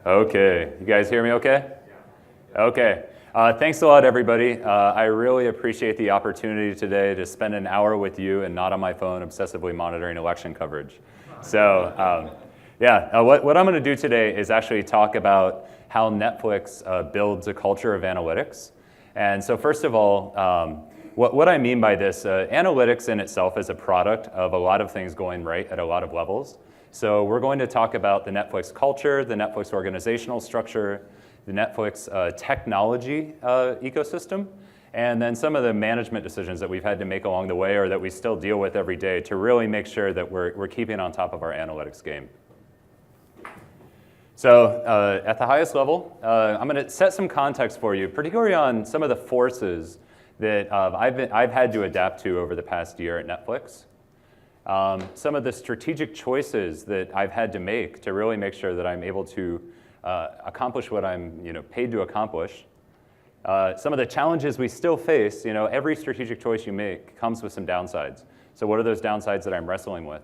Okay, you guys hear me okay? Okay, thanks a lot everybody. I really appreciate the opportunity today to spend an hour with you and not on my phone obsessively monitoring election coverage. So what I'm going to do today is actually talk about how Netflix builds a culture of analytics. And so first of all, what I mean by this, analytics in itself is a product of a lot of things going right at a lot of levels. So we're going to talk about the Netflix culture, the Netflix organizational structure, the Netflix technology ecosystem, and then some of the management decisions that we've had to make along the way or that we still deal with every day to really make sure that we're keeping on top of our analytics game. So at the highest level, I'm going to set some context for you, particularly on some of the forces that I've had to adapt to over the past year at Netflix. Some of the strategic choices that I've had to make to really make sure that I'm able to accomplish what I'm paid to accomplish. Some of the challenges we still face, every strategic choice you make comes with some downsides. So what are those downsides that I'm wrestling with?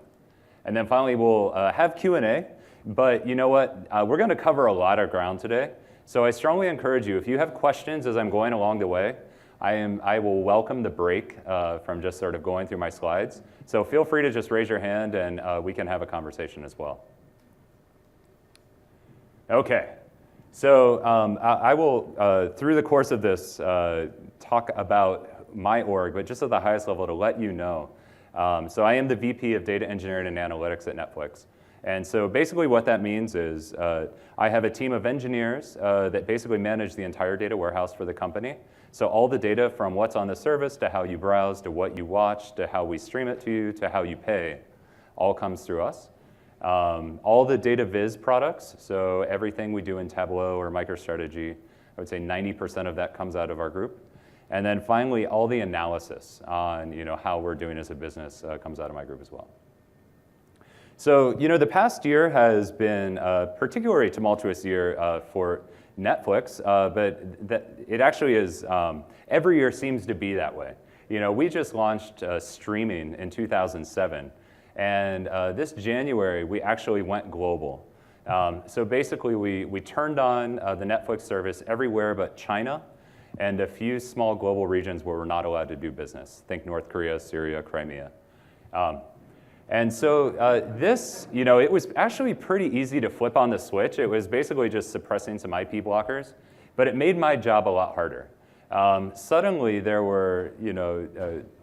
And then finally, we'll have Q&A, but you know what? We're going to cover a lot of ground today. So I strongly encourage you, if you have questions as I'm going along the way, I will welcome the break from just sort of going through my slides. So feel free to just raise your hand and we can have a conversation as well. Okay, so I will, through the course of this, talk about my org, but just at the highest level to let you know. So I am the VP of Data Engineering and Analytics at Netflix. And so basically what that means is I have a team of engineers that basically manage the entire data warehouse for the company. So all the data from what's on the service to how you browse, to what you watch, to how we stream it to you, to how you pay, all comes through us. All the Dataviz products, so everything we do in Tableau or MicroStrategy, I would say 90% of that comes out of our group. And then finally, all the analysis on how we're doing as a business comes out of my group as well. So the past year has been a particularly tumultuous year for Netflix, but it actually is, every year seems to be that way. We just launched streaming in 2007, and this January we actually went global. So basically we turned on the Netflix service everywhere but China and a few small global regions where we're not allowed to do business. Think North Korea, Syria, Crimea. And so it was actually pretty easy to flip on the switch. It was basically just suppressing some IP blockers, but it made my job a lot harder. Suddenly there were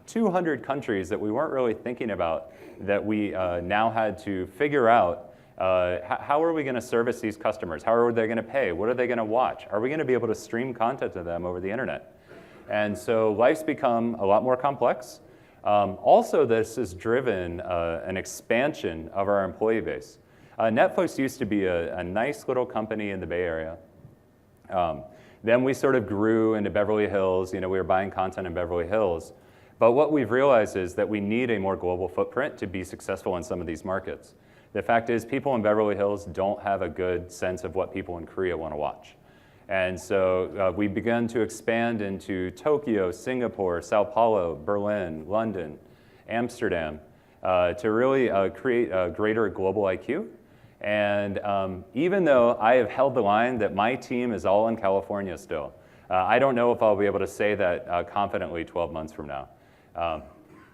200 countries that we weren't really thinking about that we now had to figure out how are we going to service these customers? How are they going to pay? What are they going to watch? Are we going to be able to stream content to them over the internet? And so life's become a lot more complex. Also, this has driven an expansion of our employee base. Netflix used to be a nice little company in the Bay Area. Then we sort of grew into Beverly Hills. We were buying content in Beverly Hills. But what we've realized is that we need a more global footprint to be successful in some of these markets. The fact is, people in Beverly Hills don't have a good sense of what people in Korea want to watch. And so we began to expand into Tokyo, Singapore, Sao Paulo, Berlin, London, Amsterdam, to really create a greater global IQ. And even though I have held the line that my team is all in California still, I don't know if I'll be able to say that confidently 12 months from now.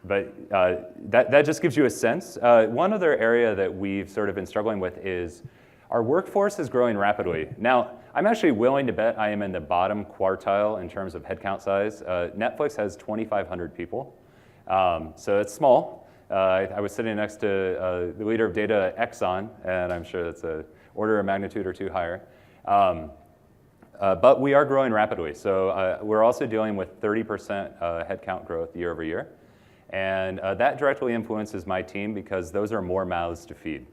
But that just gives you a sense. One other area that we've sort of been struggling with is our workforce is growing rapidly. Now, I'm actually willing to bet I am in the bottom quartile in terms of headcount size. Netflix has 2,500 people, so it's small. I was sitting next to the leader of data at Exxon, and I'm sure that's an order of magnitude or two higher. But we are growing rapidly, so we're also dealing with 30% headcount growth year over year. And that directly influences my team because those are more mouths to feed.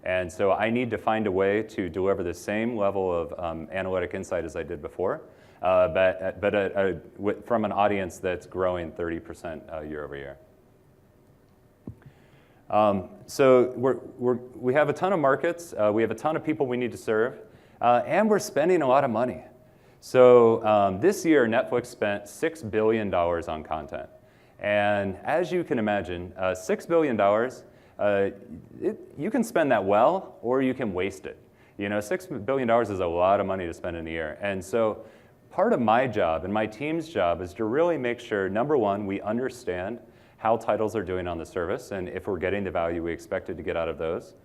And so I need to find a way to deliver the same level of analytic insight as I did before, but from an audience that's growing 30% year over year. So we have a ton of markets, we have a ton of people we need to serve, and we're spending a lot of money. So this year, Netflix spent $6 billion on content. And as you can imagine, $6 billion, you can spend that well, or you can waste it. $6 billion is a lot of money to spend in a year. And so part of my job and my team's job is to really make sure, number one, we understand how titles are doing on the service and if we're getting the value we expected to get out of those.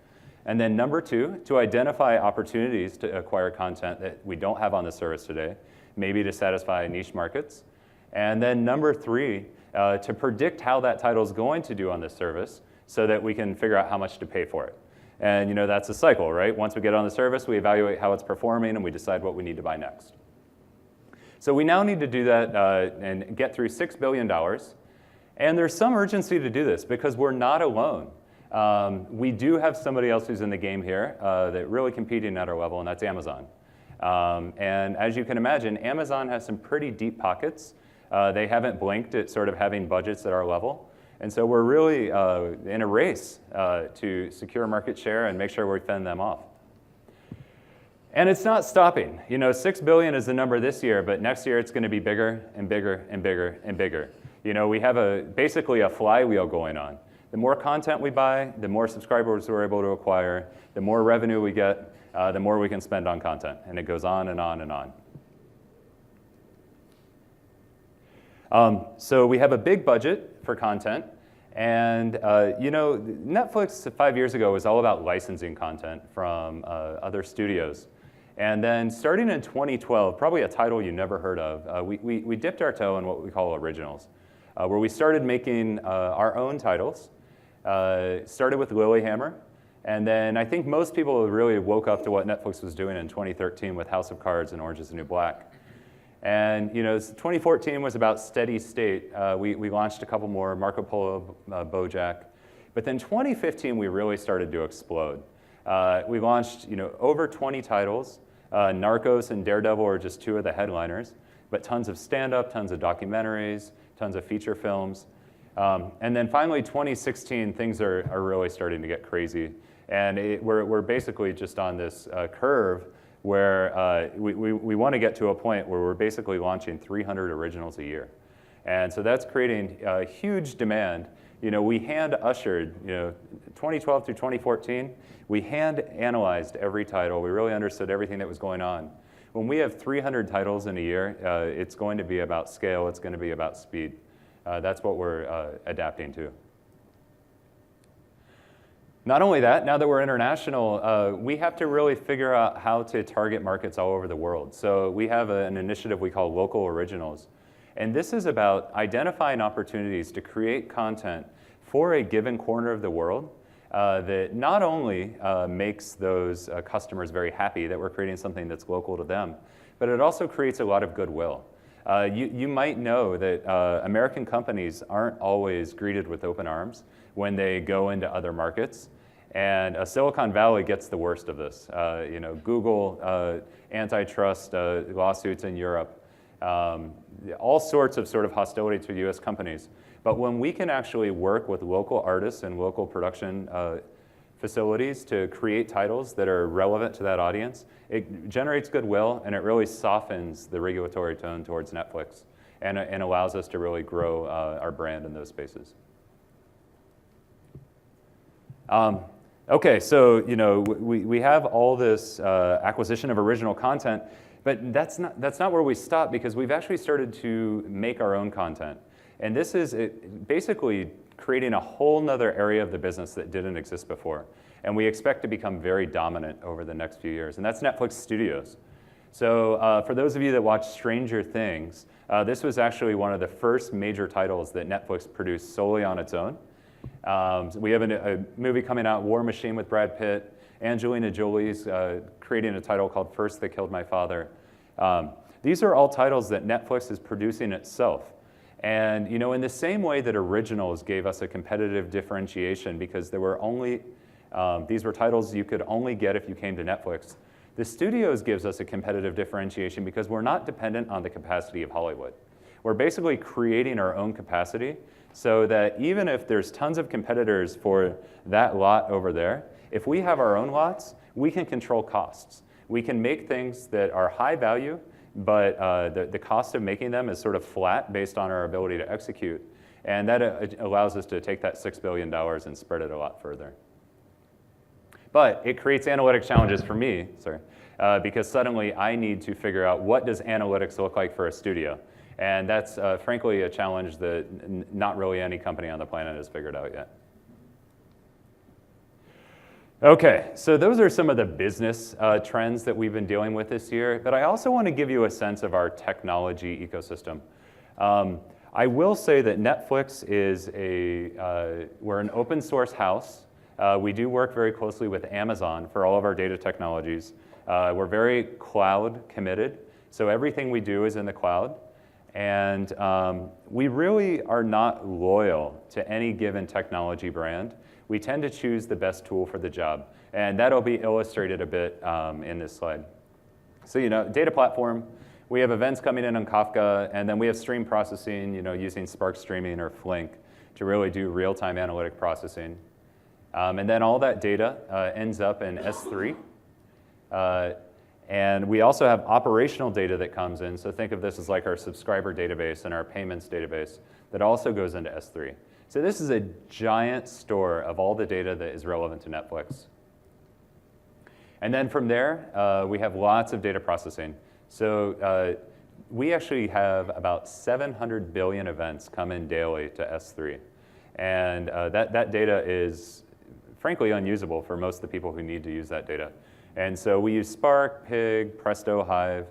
And then number two, to identify opportunities to acquire content that we don't have on the service today, maybe to satisfy niche markets. And then number three, to predict how that title is going to do on the service so that we can figure out how much to pay for it. And that's a cycle, right? Once we get on the service, we evaluate how it's performing and we decide what we need to buy next. So we now need to do that and get through $6 billion. And there's some urgency to do this because we're not alone. We do have somebody else who's in the game here that really competing at our level, and that's Amazon. And as you can imagine, Amazon has some pretty deep pockets. They haven't blinked at sort of having budgets at our level. And so we're really in a race to secure market share and make sure we fend them off. And it's not stopping. 6 billion is the number this year, but next year it's going to be bigger and bigger and bigger and bigger. We have basically a flywheel going on. The more content we buy, the more subscribers we're able to acquire, the more revenue we get, the more we can spend on content. And it goes on and on and on. So we have a big budget for content. And Netflix 5 years ago was all about licensing content from other studios. And then starting in 2012, probably a title you never heard of, we dipped our toe in what we call originals, where we started making our own titles. Started with Lilyhammer, and then I think most people really woke up to what Netflix was doing in 2013 with House of Cards and Orange is the New Black. And 2014 was about steady state. We launched a couple more, Marco Polo, BoJack. But then 2015, we really started to explode. We launched over 20 titles. Narcos and Daredevil are just two of the headliners, but tons of stand-up, tons of documentaries, tons of feature films. And then finally, 2016, things are really starting to get crazy. And we're basically just on this curve where we want to get to a point where we're basically launching 300 originals a year. And so that's creating a huge demand. We hand-ushered, 2012 through 2014, we hand-analyzed every title. We really understood everything that was going on. When we have 300 titles in a year, it's going to be about scale. It's going to be about speed. That's what we're adapting to. Not only that, now that we're international, we have to really figure out how to target markets all over the world. So we have an initiative we call Local Originals. And this is about identifying opportunities to create content for a given corner of the world that not only makes those customers very happy that we're creating something that's local to them, but it also creates a lot of goodwill. You might know that American companies aren't always greeted with open arms when they go into other markets. And Silicon Valley gets the worst of this. Google, antitrust lawsuits in Europe, all sorts of sort of hostility to US companies. But when we can actually work with local artists and local production facilities to create titles that are relevant to that audience, it generates goodwill and it really softens the regulatory tone towards Netflix and allows us to really grow our brand in those spaces. Okay, so we have all this acquisition of original content, but that's not where we stop because we've actually started to make our own content. And this is basically creating a whole nother area of the business that didn't exist before. And we expect to become very dominant over the next few years, and that's Netflix Studios. So for those of you that watched Stranger Things, this was actually one of the first major titles that Netflix produced solely on its own. We have a movie coming out, War Machine with Brad Pitt. Angelina Jolie's creating a title called First They Killed My Father. These are all titles that Netflix is producing itself. And in the same way that originals gave us a competitive differentiation because there were only, these were titles you could only get if you came to Netflix, the studios gives us a competitive differentiation because we're not dependent on the capacity of Hollywood. We're basically creating our own capacity so that even if there's tons of competitors for that lot over there, if we have our own lots, we can control costs. We can make things that are high value, but the cost of making them is sort of flat based on our ability to execute. And that allows us to take that $6 billion and spread it a lot further. But it creates analytic challenges for me, because suddenly I need to figure out what does analytics look like for a studio. And that's frankly a challenge that not really any company on the planet has figured out yet. Okay, so those are some of the business trends that we've been dealing with this year, but I also want to give you a sense of our technology ecosystem. I will say that Netflix is we're an open source house. We do work very closely with Amazon for all of our data technologies. We're very cloud committed, so everything we do is in the cloud. And we really are not loyal to any given technology brand. We tend to choose the best tool for the job. And that'll be illustrated a bit in this slide. So, data platform, we have events coming in on Kafka, and then we have stream processing, using Spark Streaming or Flink to really do real-time analytic processing. And then all that data ends up in S3. And we also have operational data that comes in. So think of this as like our subscriber database and our payments database that also goes into S3. So this is a giant store of all the data that is relevant to Netflix. And then from there, we have lots of data processing. So we actually have about 700 billion events come in daily to S3. And that data is frankly unusable for most of the people who need to use that data. And so we use Spark, Pig, Presto, Hive,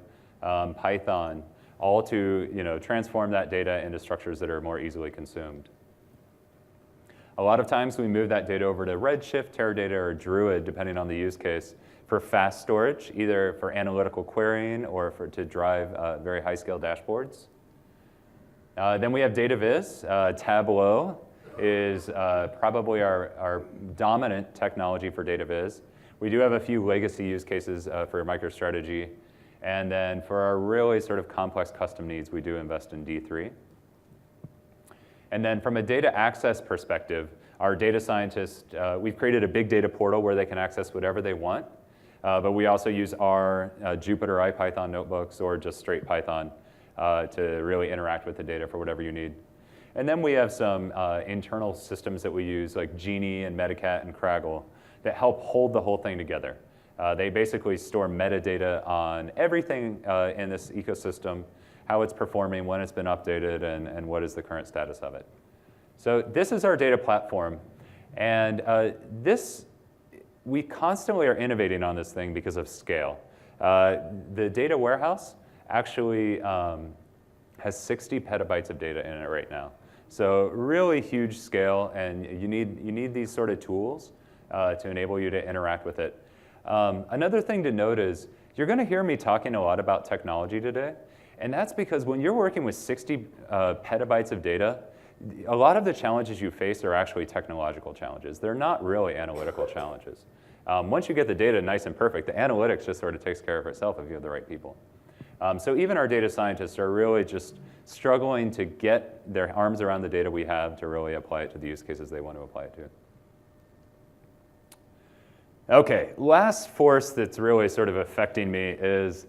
Python, all to transform that data into structures that are more easily consumed. A lot of times we move that data over to Redshift, Teradata, or Druid, depending on the use case, for fast storage, either for analytical querying or to drive very high-scale dashboards. Then we have Dataviz. Tableau is probably our dominant technology for Dataviz. We do have a few legacy use cases for MicroStrategy. And then for our really sort of complex custom needs, we do invest in D3. And then from a data access perspective, our data scientists, we've created a big data portal where they can access whatever they want. But we also use our Jupyter IPython notebooks or just straight Python to really interact with the data for whatever you need. And then we have some internal systems that we use, like Genie and Metacat and Kraggle, that help hold the whole thing together. They basically store metadata on everything in this ecosystem, how it's performing, when it's been updated, and what is the current status of it. So this is our data platform. And we constantly are innovating on this thing because of scale. The data warehouse actually has 60 petabytes of data in it right now. So really huge scale, and you need these sort of tools to enable you to interact with it. Another thing to note is you're going to hear me talking a lot about technology today, and that's because when you're working with 60 petabytes of data, a lot of the challenges you face are actually technological challenges. They're not really analytical challenges. Once you get the data nice and perfect, the analytics just sort of takes care of itself if you have the right people. So even our data scientists are really just struggling to get their arms around the data we have to really apply it to the use cases they want to apply it to. Okay, last force that's really sort of affecting me is,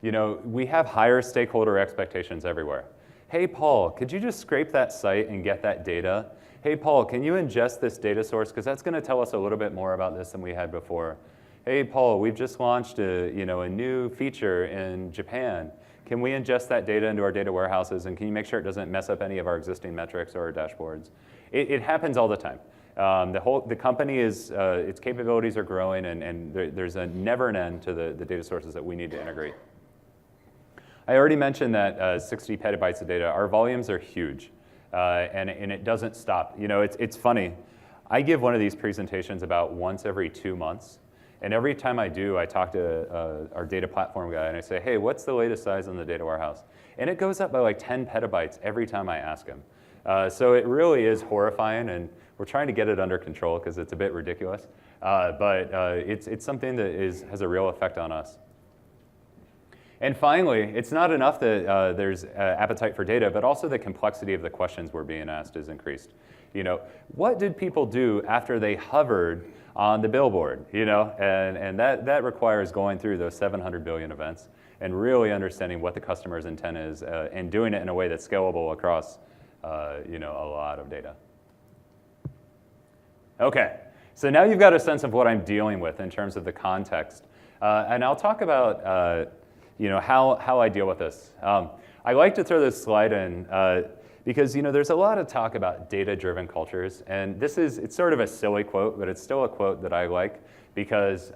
we have higher stakeholder expectations everywhere. Hey, Paul, could you just scrape that site and get that data? Hey, Paul, can you ingest this data source? Because that's going to tell us a little bit more about this than we had before. Hey, Paul, we've just launched a new feature in Japan. Can we ingest that data into our data warehouses, and can you make sure it doesn't mess up any of our existing metrics or our dashboards? It happens all the time. The company its capabilities are growing, and there's a never an end to the data sources that we need to integrate. I already mentioned that 60 petabytes of data. Our volumes are huge, and it doesn't stop. It's funny. I give one of these presentations about once every 2 months, and every time I do, I talk to our data platform guy, and I say, hey, what's the latest size on the data warehouse? And it goes up by like 10 petabytes every time I ask him. So it really is horrifying, and we're trying to get it under control because it's a bit ridiculous. But it's something that has a real effect on us. And finally, it's not enough that there's appetite for data, but also the complexity of the questions we're being asked is increased. What did people do after they hovered on the billboard? And that requires going through those 700 billion events and really understanding what the customer's intent is and doing it in a way that's scalable across a lot of data. Okay, So now you've got a sense of what I'm dealing with in terms of the context. And I'll talk about how I deal with this. I like to throw this slide in because there's a lot of talk about data-driven cultures. And it's sort of a silly quote, but it's still a quote that I like because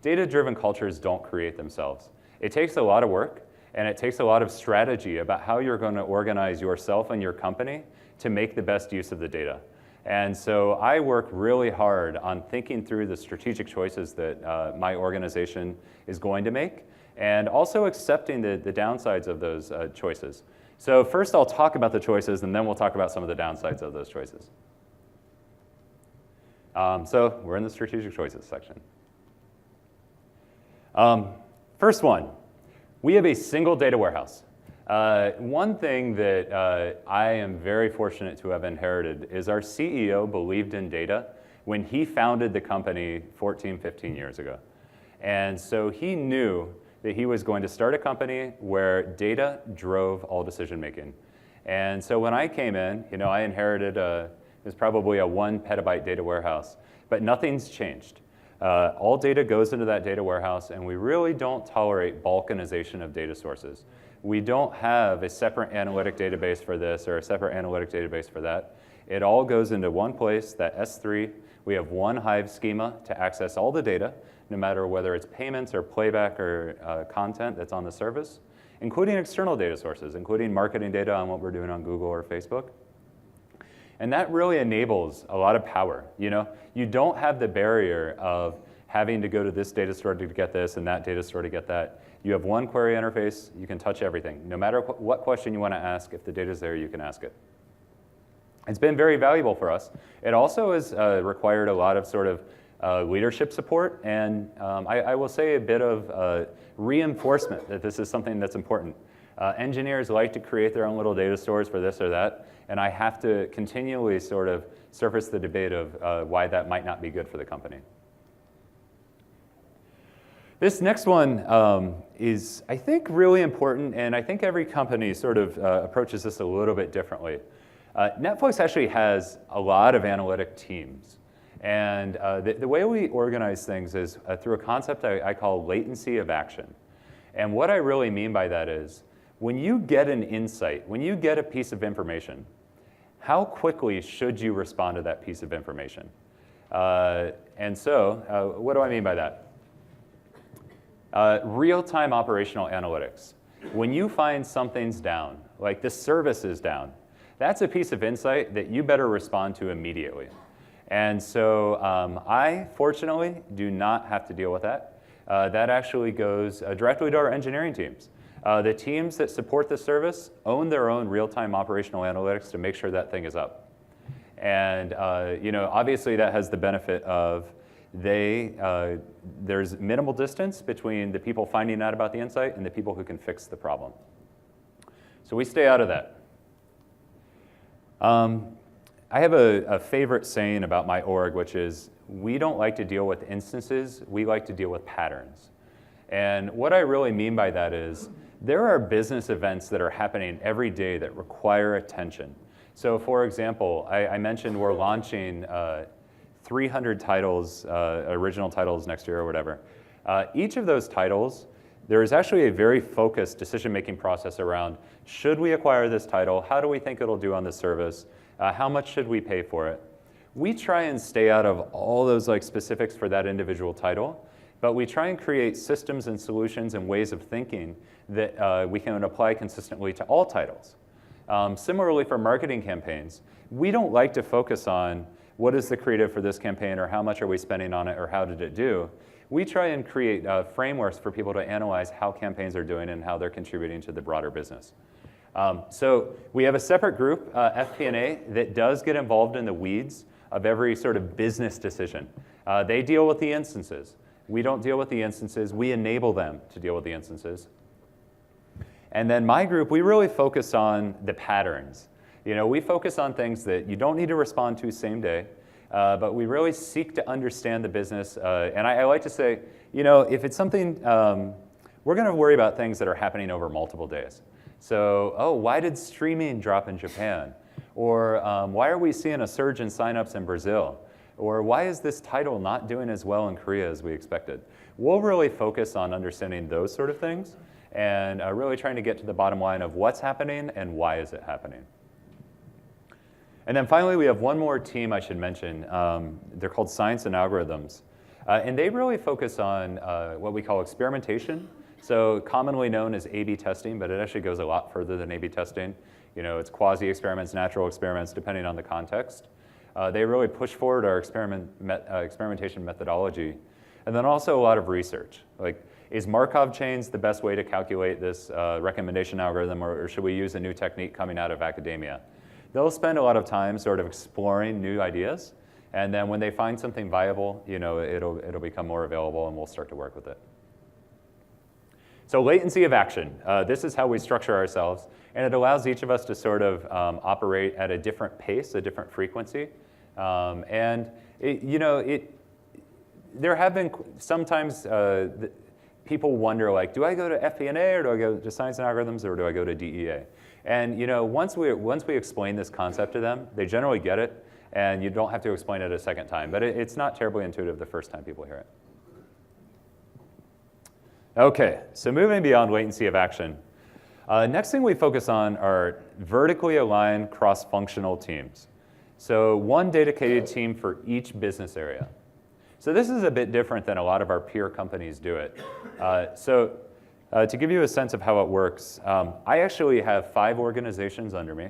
data-driven cultures don't create themselves. It takes a lot of work, and it takes a lot of strategy about how you're going to organize yourself and your company to make the best use of the data. And so I work really hard on thinking through the strategic choices that my organization is going to make, and also accepting the downsides of those choices. So first I'll talk about the choices, and then we'll talk about some of the downsides of those choices. So we're in the strategic choices section. First one, we have a single data warehouse. One thing that I am very fortunate to have inherited is our CEO believed in data when he founded the company 14, 15 years ago. And so he knew that he was going to start a company where data drove all decision making. And so when I came in, I inherited it was probably a 1 petabyte data warehouse, but nothing's changed. All data goes into that data warehouse, and we really don't tolerate balkanization of data sources. We don't have a separate analytic database for this or a separate analytic database for that. It all goes into one place, that S3. We have one Hive schema to access all the data, no matter whether it's payments or playback or content that's on the service, including external data sources, including marketing data on what we're doing on Google or Facebook. And that really enables a lot of power. You don't have the barrier of having to go to this data store to get this and that data store to get that. You have one query interface, you can touch everything. No matter what question you want to ask, if the data's there, you can ask it. It's been very valuable for us. It also has required a lot of sort of leadership support, and I will say a bit of reinforcement that this is something that's important. Engineers like to create their own little data stores for this or that, and I have to continually sort of surface the debate of why that might not be good for the company. This next one is, I think, really important, and I think every company sort of approaches this a little bit differently. Netflix actually has a lot of analytic teams, and the way we organize things is through a concept I call latency of action. And what I really mean by that is, when you get an insight, when you get a piece of information, how quickly should you respond to that piece of information? And so, what do I mean by that? Real-time operational analytics. When you find something's down, like the service is down, that's a piece of insight that you better respond to immediately. And so I, fortunately, do not have to deal with that. That actually goes directly to our engineering teams. The teams that support the service own their own real-time operational analytics to make sure that thing is up. And obviously that has the benefit of there's minimal distance between the people finding out about the insight and the people who can fix the problem. So we stay out of that. I have a favorite saying about my org, which is, we don't like to deal with instances, we like to deal with patterns. And what I really mean by that is, there are business events that are happening every day that require attention. So for example, I mentioned we're launching 300 titles, original titles next year or whatever. Each of those titles, there is actually a very focused decision-making process around, should we acquire this title? How do we think it'll do on the service? How much should we pay for it? We try and stay out of all those specifics for that individual title, but we try and create systems and solutions and ways of thinking that we can apply consistently to all titles. Similarly for marketing campaigns, we don't like to focus on what is the creative for this campaign, or how much are we spending on it, or how did it do. We try and create frameworks for people to analyze how campaigns are doing and how they're contributing to the broader business. So we have a separate group, FP&A, that does get involved in the weeds of every sort of business decision. They deal with the instances. We don't deal with the instances. We enable them to deal with the instances. And then my group, we really focus on the patterns. We focus on things that you don't need to respond to same day, but we really seek to understand the business. And I like to say, if it's something, we're going to worry about things that are happening over multiple days. So, why did streaming drop in Japan? Or why are we seeing a surge in signups in Brazil? Or why is this title not doing as well in Korea as we expected? We'll really focus on understanding those sort of things and really trying to get to the bottom line of what's happening and why is it happening. And then finally, we have one more team I should mention. They're called Science and Algorithms. And they really focus on what we call experimentation. So commonly known as A/B testing, but it actually goes a lot further than A/B testing. You know, it's quasi-experiments, natural experiments, depending on the context. They really push forward our experimentation methodology. And then also a lot of research. Like, is Markov chains the best way to calculate this recommendation algorithm, or should we use a new technique coming out of academia? They'll spend a lot of time sort of exploring new ideas. And then when they find something viable, you know, it'll become more available and we'll start to work with it. So latency of action, this is how we structure ourselves. And it allows each of us to sort of operate at a different pace, a different frequency. There have been sometimes people wonder, like, do I go to FP&A or do I go to Science and Algorithms or do I go to DEA? And you know, once we explain this concept to them, they generally get it, and you don't have to explain it a second time. But it's not terribly intuitive the first time people hear it. Okay, so moving beyond latency of action. Next thing we focus on are vertically aligned cross-functional teams. So one dedicated team for each business area. So this is a bit different than a lot of our peer companies do it. To give you a sense of how it works, I actually have 5 organizations under me.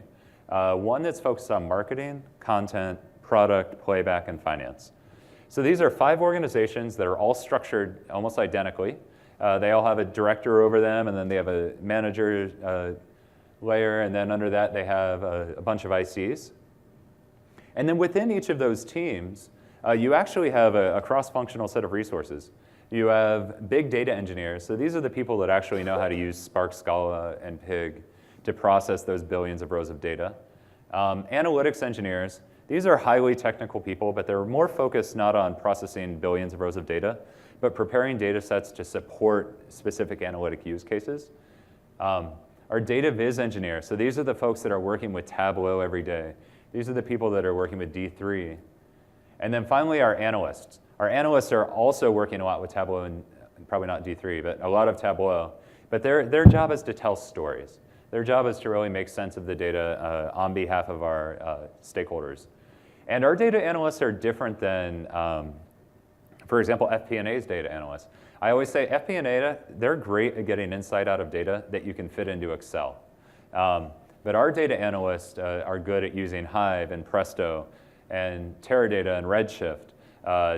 One that's focused on marketing, content, product, playback, and finance. So these are 5 organizations that are all structured almost identically. They all have a director over them, and then they have a manager layer, and then under that they have a bunch of ICs. And then within each of those teams, you actually have a cross-functional set of resources. You have big data engineers. So these are the people that actually know how to use Spark, Scala, and Pig to process those billions of rows of data. Analytics engineers, these are highly technical people, but they're more focused not on processing billions of rows of data, but preparing data sets to support specific analytic use cases. Our Dataviz engineers, so these are the folks that are working with Tableau every day. These are the people that are working with D3. And then finally, our analysts. Our analysts are also working a lot with Tableau, and probably not D3, but a lot of Tableau. But their job is to tell stories. Their job is to really make sense of the data on behalf of our stakeholders. And our data analysts are different than, for example, FP&A's data analysts. I always say FP&A, they're great at getting insight out of data that you can fit into Excel. But our data analysts are good at using Hive and Presto and Teradata and Redshift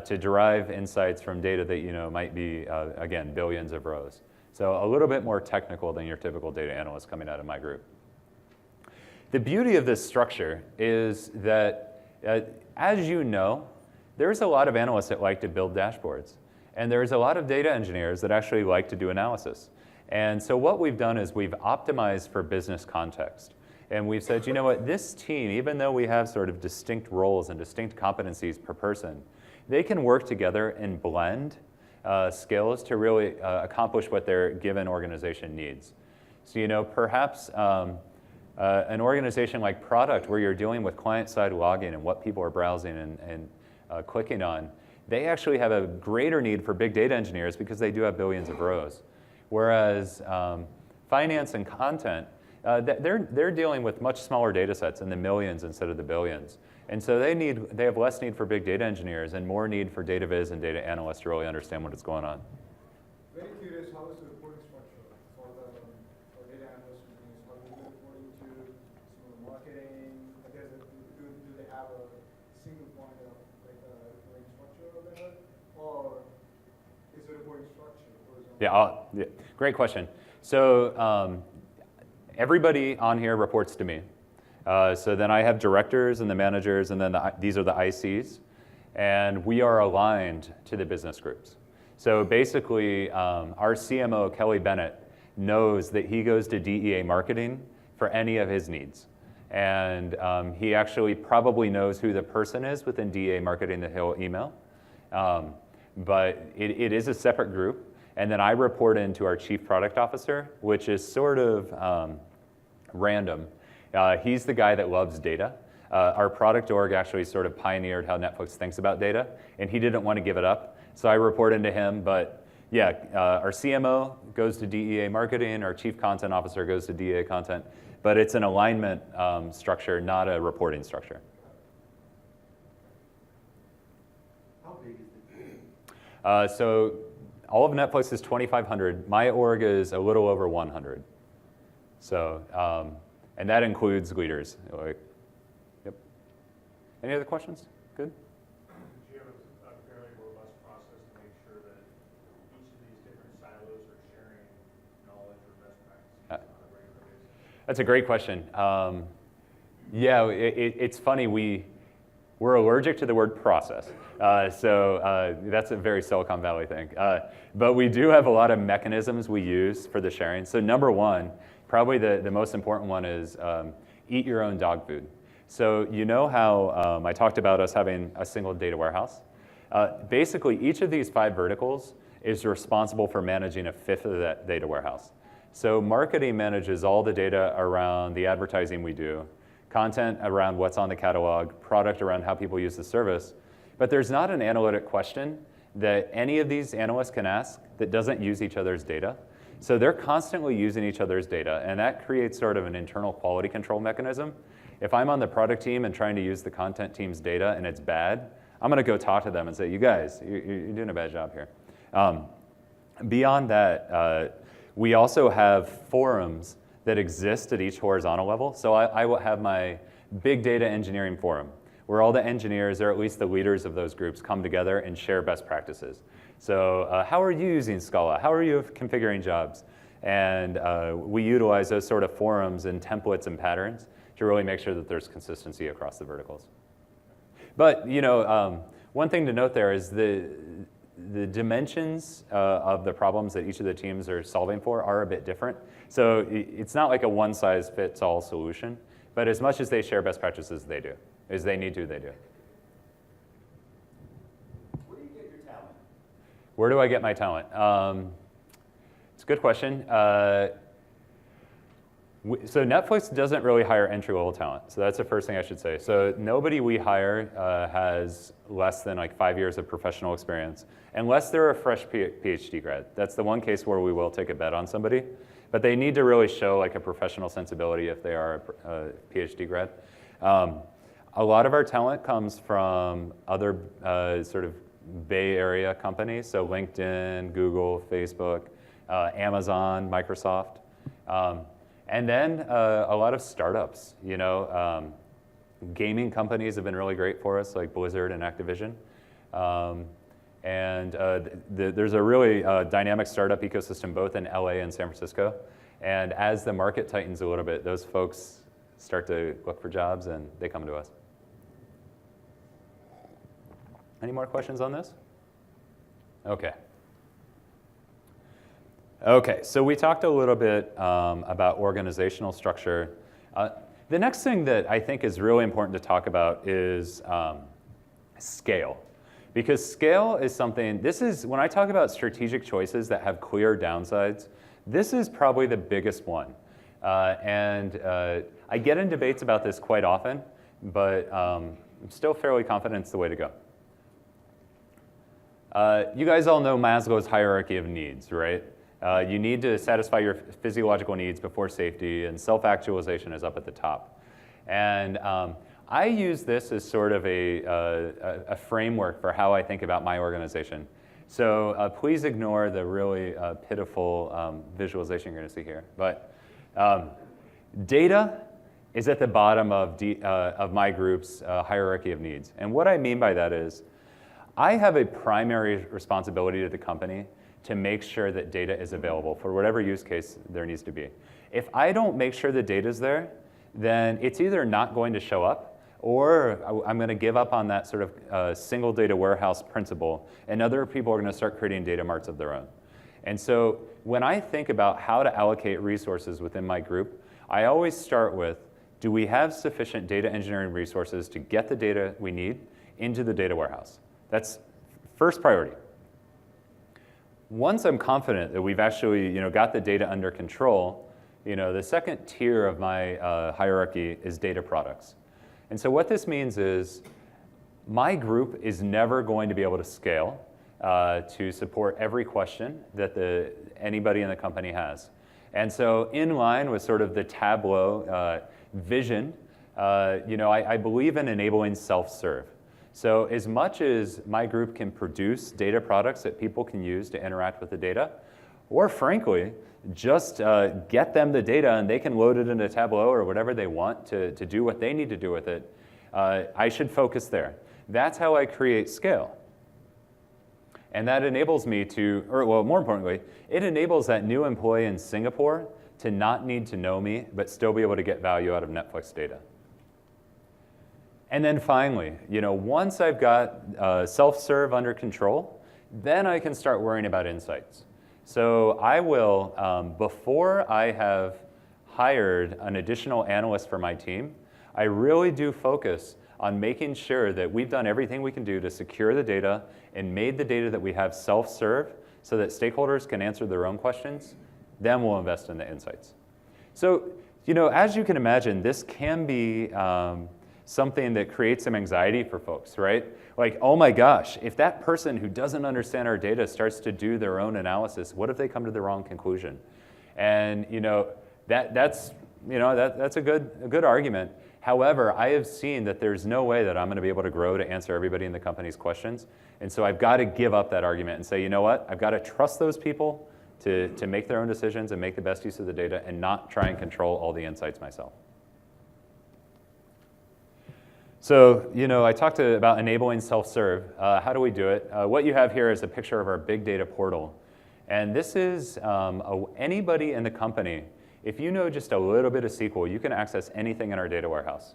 to derive insights from data that might be, again, billions of rows. So a little bit more technical than your typical data analyst coming out of my group. The beauty of this structure is that, as you know, there's a lot of analysts that like to build dashboards. And there's a lot of data engineers that actually like to do analysis. And so what we've done is we've optimized for business context. And we've said, you know what, this team, even though we have sort of distinct roles and distinct competencies per person, they can work together and blend skills to really accomplish what their given organization needs. So perhaps an organization like product, where you're dealing with client-side logging and what people are browsing and clicking on, they actually have a greater need for big data engineers because they do have billions of rows. Whereas finance and content, they're dealing with much smaller data sets in the millions instead of the billions. And so they have less need for big data engineers and more need for data viz and data analysts to really understand what is going on. Very curious, how is the reporting structure for data analysts? How do you reporting to some of the marketing? Do they have a single point of reporting structure over there? Or is the reporting structure horizontal? Yeah, great question. So everybody on here reports to me. So then I have directors and the managers, and then these are the ICs. And we are aligned to the business groups. So basically, our CMO, Kelly Bennett, knows that he goes to DEA marketing for any of his needs. And he actually probably knows who the person is within DEA marketing that he'll email. But it is a separate group. And then I report into our chief product officer, which is sort of random. He's the guy that loves data. Our product org actually sort of pioneered how Netflix thinks about data, and he didn't want to give it up. So I report into him, but yeah, our CMO goes to DEA marketing, our chief content officer goes to DEA content, but it's an alignment structure, not a reporting structure. How big is the team? So all of Netflix is 2,500. My org is a little over 100. So, and that includes leaders. Like, yep. Any other questions? Good? Do you have a fairly robust process to make sure that each of these different silos are sharing knowledge or best practices on a regular basis? That's a great question. Yeah, it's funny. We're allergic to the word process. So that's a very Silicon Valley thing. But we do have a lot of mechanisms we use for the sharing. So number one, probably the most important one is eat your own dog food. So you know how I talked about us having a single data warehouse? Basically, each of these 5 verticals is responsible for managing a fifth of that data warehouse. So marketing manages all the data around the advertising we do, content around what's on the catalog, product around how people use the service. But there's not an analytic question that any of these analysts can ask that doesn't use each other's data. So they're constantly using each other's data, and that creates sort of an internal quality control mechanism. If I'm on the product team and trying to use the content team's data and it's bad, I'm going to go talk to them and say, you guys, you're doing a bad job here. Beyond that, we also have forums that exist at each horizontal level. So I will have my big data engineering forum, where all the engineers, or at least the leaders of those groups, come together and share best practices. So how are you using Scala? How are you configuring jobs? And we utilize those sort of forums and templates and patterns to really make sure that there's consistency across the verticals. But one thing to note there is the dimensions of the problems that each of the teams are solving for are a bit different. So it's not like a one-size-fits-all solution, but as much as they share best practices, they do. As they need to, they do. Where do you get your talent? Where do I get my talent? It's a good question. So Netflix doesn't really hire entry-level talent. So that's the first thing I should say. So nobody we hire has less than like 5 years of professional experience, unless they're a fresh PhD grad. That's the one case where we will take a bet on somebody. But they need to really show like a professional sensibility if they are a PhD grad. A lot of our talent comes from other sort of Bay Area companies, so LinkedIn, Google, Facebook, Amazon, Microsoft. And then a lot of startups, gaming companies have been really great for us, like Blizzard and Activision. There's a really dynamic startup ecosystem both in LA and San Francisco. And as the market tightens a little bit, those folks start to look for jobs and they come to us. Any more questions on this? Okay. Okay, so we talked a little bit about organizational structure. The next thing that I think is really important to talk about is scale. Because scale is something, when I talk about strategic choices that have clear downsides, this is probably the biggest one. I get in debates about this quite often, but I'm still fairly confident it's the way to go. You guys all know Maslow's hierarchy of needs, right? You need to satisfy your physiological needs before safety, and self-actualization is up at the top. And I use this as sort of a framework for how I think about my organization. So please ignore the really pitiful visualization you're going to see here. But data is at the bottom of my group's hierarchy of needs. And what I mean by that is I have a primary responsibility to the company to make sure that data is available for whatever use case there needs to be. If I don't make sure the data is there, then it's either not going to show up, or I'm going to give up on that sort of single data warehouse principle, and other people are going to start creating data marts of their own. And so when I think about how to allocate resources within my group, I always start with, do we have sufficient data engineering resources to get the data we need into the data warehouse? That's first priority. Once I'm confident that we've actually got the data under control, the second tier of my hierarchy is data products. And so what this means is my group is never going to be able to scale to support every question that anybody in the company has. And so in line with sort of the Tableau vision, I believe in enabling self-serve. So as much as my group can produce data products that people can use to interact with the data, or frankly, just get them the data and they can load it into Tableau or whatever they want to do what they need to do with it, I should focus there. That's how I create scale. And that enables me to, or well, more importantly, it enables that new employee in Singapore to not need to know me, but still be able to get value out of Netflix data. And then finally, once I've got self-serve under control, then I can start worrying about insights. So I will, before I have hired an additional analyst for my team, I really do focus on making sure that we've done everything we can do to secure the data and made the data that we have self-serve so that stakeholders can answer their own questions. Then we'll invest in the insights. So, as you can imagine, this can be something that creates some anxiety for folks, right? Like, oh my gosh, if that person who doesn't understand our data starts to do their own analysis, what if they come to the wrong conclusion? And that's a good argument. However, I have seen that there's no way that I'm going to be able to grow to answer everybody in the company's questions. And so I've got to give up that argument and say, you know what? I've got to trust those people to make their own decisions and make the best use of the data and not try and control all the insights myself. So, I talked about enabling self-serve. How do we do it? What you have here is a picture of our big data portal. And this is anybody in the company. If you know just a little bit of SQL, you can access anything in our data warehouse.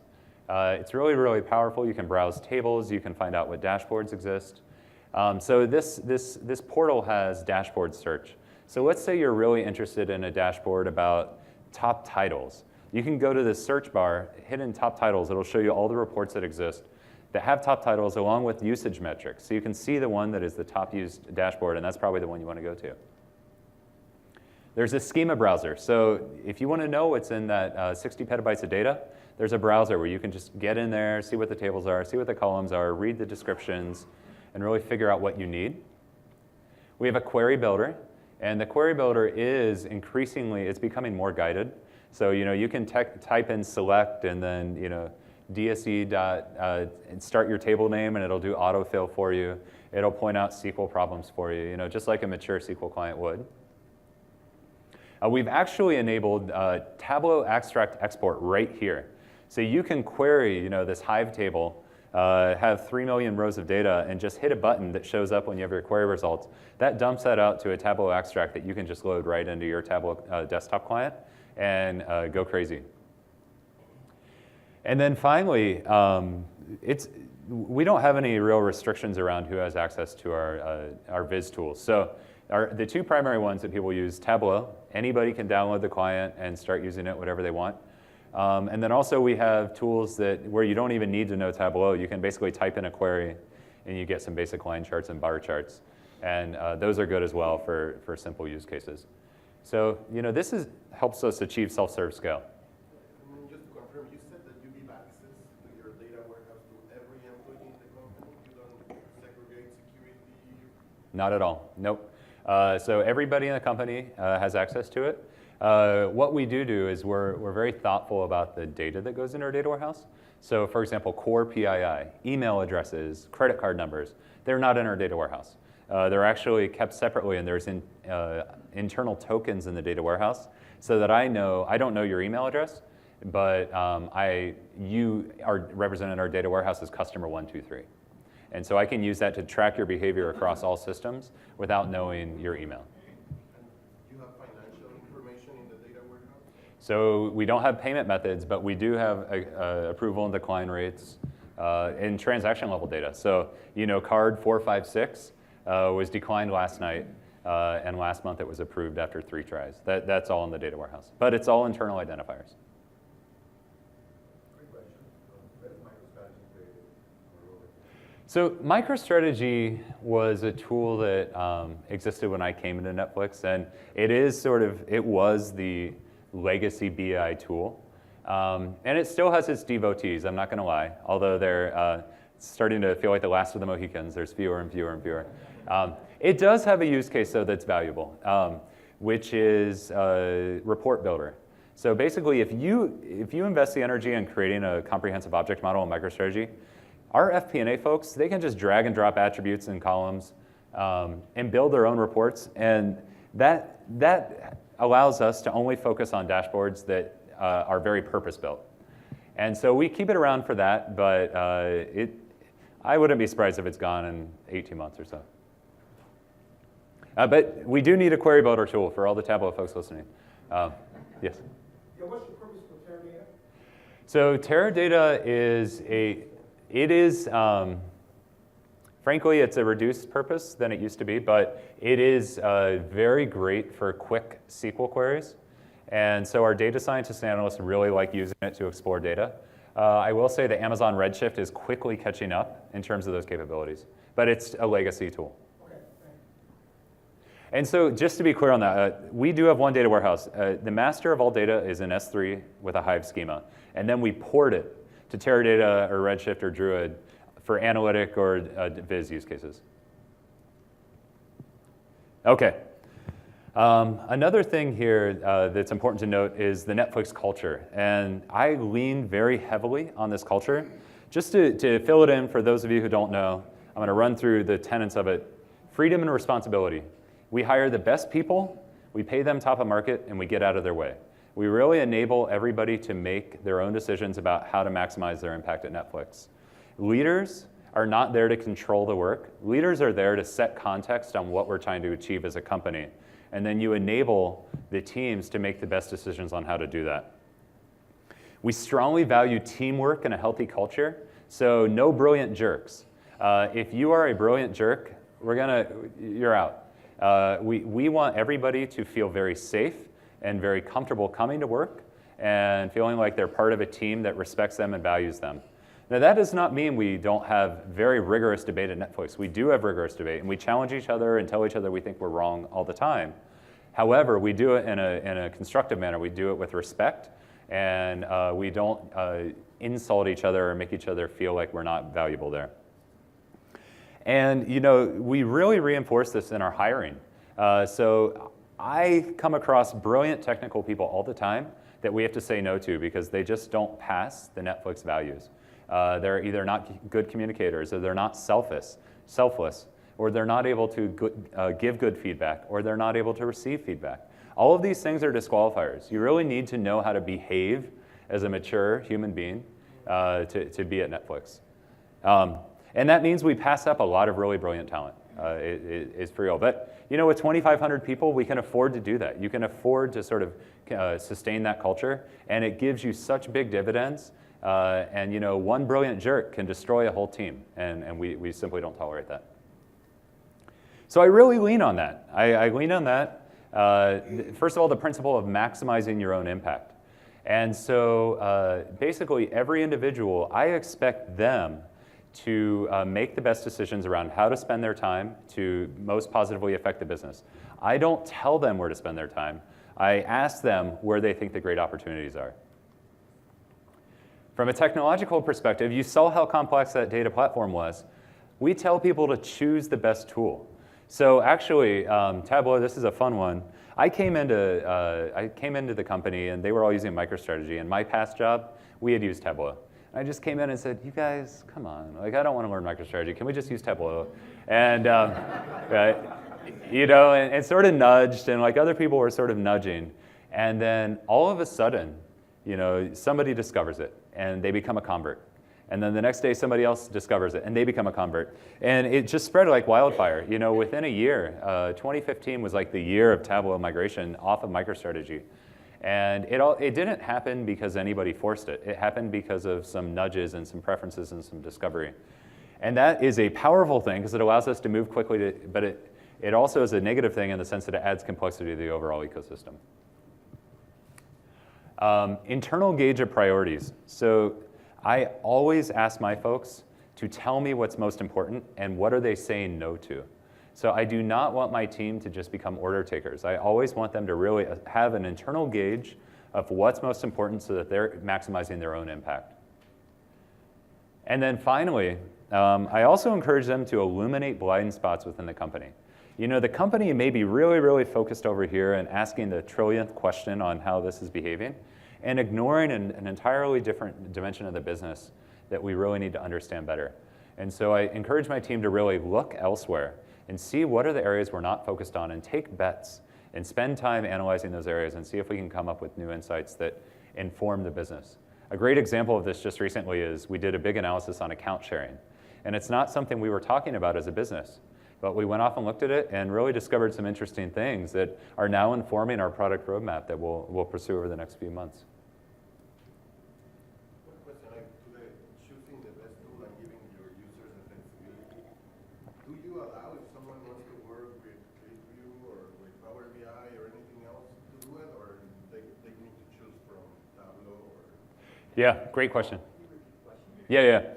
It's really, really powerful. You can browse tables. You can find out what dashboards exist. So this portal has dashboard search. So let's say you're really interested in a dashboard about top titles. You can go to the search bar, hit in top titles. It'll show you all the reports that exist that have top titles along with usage metrics. So you can see the one that is the top used dashboard, and that's probably the one you want to go to. There's a schema browser. So if you want to know what's in that 60 petabytes of data, there's a browser where you can just get in there, see what the tables are, see what the columns are, read the descriptions, and really figure out what you need. We have a query builder, and the query builder is it's becoming more guided. So you can type in select and then DSE and start your table name, and it'll do autofill for you. It'll point out SQL problems for you, just like a mature SQL client would. We've actually enabled Tableau extract export right here. So you can query this Hive table, have 3 million rows of data, and just hit a button that shows up when you have your query results. That dumps that out to a Tableau extract that you can just load right into your Tableau desktop client and go crazy. And then finally, we don't have any real restrictions around who has access to our Viz tools. So the two primary ones that people use, Tableau. Anybody can download the client and start using it whatever they want. And then also we have tools where you don't even need to know Tableau. You can basically type in a query and you get some basic line charts and bar charts. And those are good as well for simple use cases. So this helps us achieve self-serve scale. Just to confirm, you said that you give access to your data warehouse to every employee in the company? You don't segregate security? Not at all, nope. So everybody in the company has access to it. What we do is we're very thoughtful about the data that goes into our data warehouse. So for example, core PII, email addresses, credit card numbers, they're not in our data warehouse. They're actually kept separately, and there's internal tokens in the data warehouse so that I don't know your email address, but you are represented in our data warehouse as customer 123. And so I can use that to track your behavior across all systems without knowing your email. And you have financial information in the data warehouse? So we don't have payment methods, but we do have approval and decline rates in transaction level data. So card 456 was declined last night, and last month it was approved after 3 tries. That's all in the data warehouse, but it's all internal identifiers. So MicroStrategy was a tool that existed when I came into Netflix, and it was the legacy BI tool. And it still has its devotees, I'm not going to lie, although they're starting to feel like the last of the Mohicans. There's fewer and fewer and fewer. It does have a use case, though, that's valuable, which is report builder. So basically, if you invest the energy in creating a comprehensive object model in MicroStrategy, our FP&A folks, they can just drag and drop attributes and columns and build their own reports. And that allows us to only focus on dashboards that are very purpose-built. And so we keep it around for that, but I wouldn't be surprised if it's gone in 18 months or so. But we do need a query builder tool for all the Tableau folks listening. Yes? Yeah, what's the purpose for Teradata? So Teradata is frankly, it's a reduced purpose than it used to be, but it is very great for quick SQL queries. And so our data scientists and analysts really like using it to explore data. I will say that Amazon Redshift is quickly catching up in terms of those capabilities, but it's a legacy tool. Okay, thanks. And so just to be clear on that, we do have one data warehouse. The master of all data is in S3 with a Hive schema. And then we port it to Teradata or Redshift or Druid for analytic or Viz use cases. Okay. Another thing here that's important to note is the Netflix culture. And I lean very heavily on this culture. Just to fill it in for those of you who don't know, I'm going to run through the tenets of it. Freedom and responsibility. We hire the best people, we pay them top of market, and we get out of their way. We really enable everybody to make their own decisions about how to maximize their impact at Netflix. Leaders are not there to control the work. Leaders are there to set context on what we're trying to achieve as a company. And then you enable the teams to make the best decisions on how to do that. We strongly value teamwork and a healthy culture, so no brilliant jerks. If you are a brilliant jerk, you're out. We want everybody to feel very safe and very comfortable coming to work and feeling like they're part of a team that respects them and values them. Now, that does not mean we don't have very rigorous debate at Netflix. We do have rigorous debate, and we challenge each other and tell each other we think we're wrong all the time. However, we do it in a constructive manner. We do it with respect, and we don't insult each other or make each other feel like we're not valuable there. And we really reinforce this in our hiring. So I come across brilliant technical people all the time that we have to say no to because they just don't pass the Netflix values. They're either not good communicators, or they're not selfless, or they're not able to give good feedback, or they're not able to receive feedback. All of these things are disqualifiers. You really need to know how to behave as a mature human being to be at Netflix. And that means we pass up a lot of really brilliant talent. It's for real. But with 2,500 people, we can afford to do that. You can afford to sort of sustain that culture, and it gives you such big dividends. And one brilliant jerk can destroy a whole team, and we simply don't tolerate that. So I really lean on that. I lean on that. First of all, the principle of maximizing your own impact. And so basically every individual, I expect them to make the best decisions around how to spend their time to most positively affect the business. I don't tell them where to spend their time. I ask them where they think the great opportunities are. From a technological perspective, you saw how complex that data platform was. We tell people to choose the best tool. So actually, Tableau, this is a fun one. I came into the company, and they were all using MicroStrategy. In my past job, we had used Tableau. I just came in and said, you guys, come on. I don't want to learn MicroStrategy. Can we just use Tableau? And, and sort of nudged, and other people were sort of nudging. And then all of a sudden, somebody discovers it, and they become a convert. And then the next day, somebody else discovers it, and they become a convert. And it just spread like wildfire. Within a year, 2015 was like the year of Tableau migration off of MicroStrategy. And it didn't happen because anybody forced it. It happened because of some nudges and some preferences and some discovery. And that is a powerful thing because it allows us to move quickly, but it also is a negative thing in the sense that it adds complexity to the overall ecosystem. Internal gauge of priorities. So I always ask my folks to tell me what's most important and what are they saying no to. So I do not want my team to just become order takers. I always want them to really have an internal gauge of what's most important so that they're maximizing their own impact. And then finally, I also encourage them to illuminate blind spots within the company. You know, the company may be really, really focused over here and asking the trillionth question on how this is behaving and ignoring an entirely different dimension of the business that we really need to understand better. And so I encourage my team to really look elsewhere and see what are the areas we're not focused on and take bets and spend time analyzing those areas and see if we can come up with new insights that inform the business. A great example of this just recently is we did a big analysis on account sharing. And it's not something we were talking about as a business, but we went off and looked at it and really discovered some interesting things that are now informing our product roadmap that we'll pursue over the next few months. One question, like to the choosing the best tool and giving your users the flexibility. Do you allow if someone wants to work with ClickView or with Power BI or anything else to do it, or they need to choose from Tableau or? Yeah, great question. Yeah.